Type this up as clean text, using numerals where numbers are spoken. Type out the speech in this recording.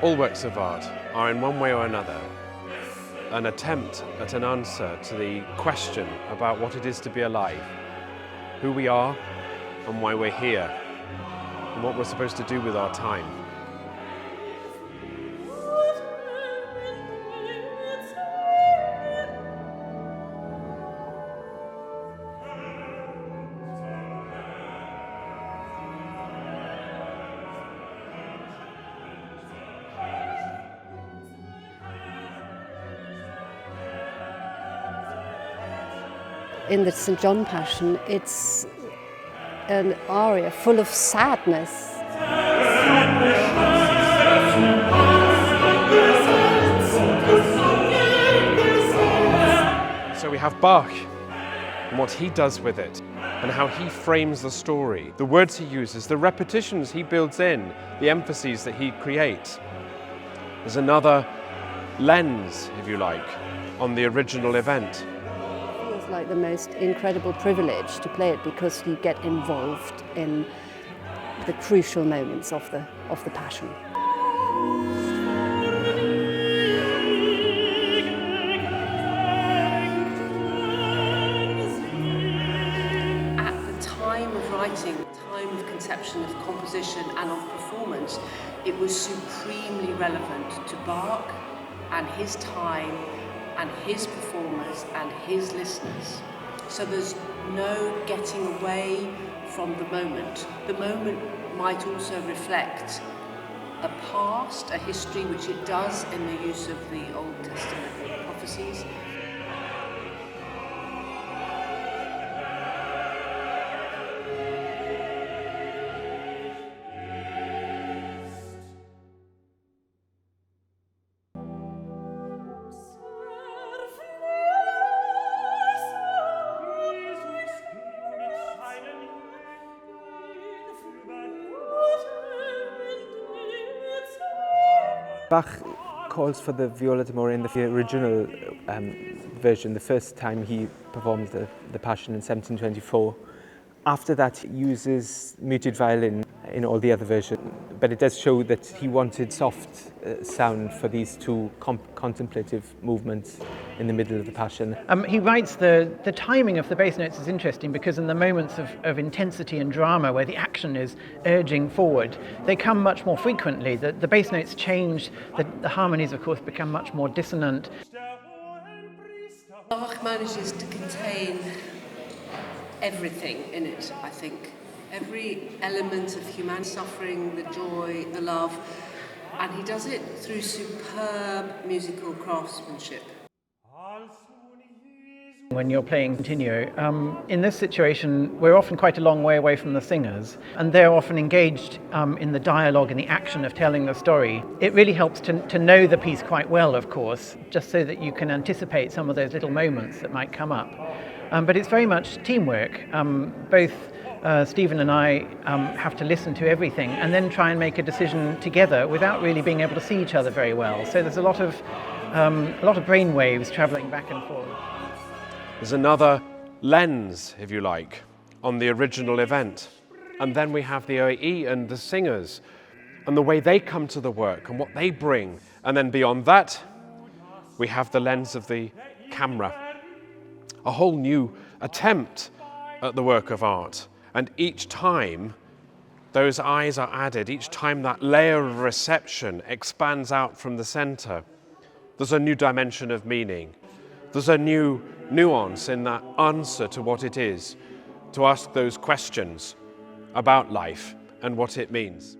All works of art are in one way or another an attempt at an answer to the question about what it is to be alive, who we are and why we're here, and what we're supposed to do with our time. In the St. John Passion, it's an aria full of sadness. So we have Bach and what he does with it and how he frames the story, the words he uses, the repetitions he builds in, the emphases that he creates. There's another lens, if you like, on the original event. Like the most incredible privilege to play it because you get involved in the crucial moments of the Passion. At the time of writing, time of conception, of composition and of performance, it was supremely relevant to Bach and his time and his performers and his listeners. So there's no getting away from the moment. The moment might also reflect a past, a history, which it does in the use of the Old Testament prophecies. Bach calls for the viola d'amore in the original version, the first time he performed the Passion in 1724. After that, he uses muted violin in all the other versions, but it does show that he wanted soft sound for these two contemplative movements in the middle of the Passion. He writes the timing of the bass notes is interesting because in the moments of intensity and drama where the action is urging forward, they come much more frequently. The bass notes change, the harmonies of course become much more dissonant. Bach manages to contain everything in it, I think. Every element of human suffering, the joy, the love, and he does it through superb musical craftsmanship. When you're playing continuo, in this situation we're often quite a long way away from the singers and they're often engaged in the dialogue and the action of telling the story. It really helps to know the piece quite well, of course, just so that you can anticipate some of those little moments that might come up. But it's very much teamwork. Both Stephen and I have to listen to everything and then try and make a decision together without really being able to see each other very well. So there's a lot of brain waves travelling back and forth. There's another lens, if you like, on the original event. And then we have the OAE and the singers and the way they come to the work and what they bring. And then beyond that, we have the lens of the camera. A whole new attempt at the work of art. And each time those eyes are added, each time that layer of reception expands out from the center, there's a new dimension of meaning. There's a new nuance in that answer to what it is, to ask those questions about life and what it means.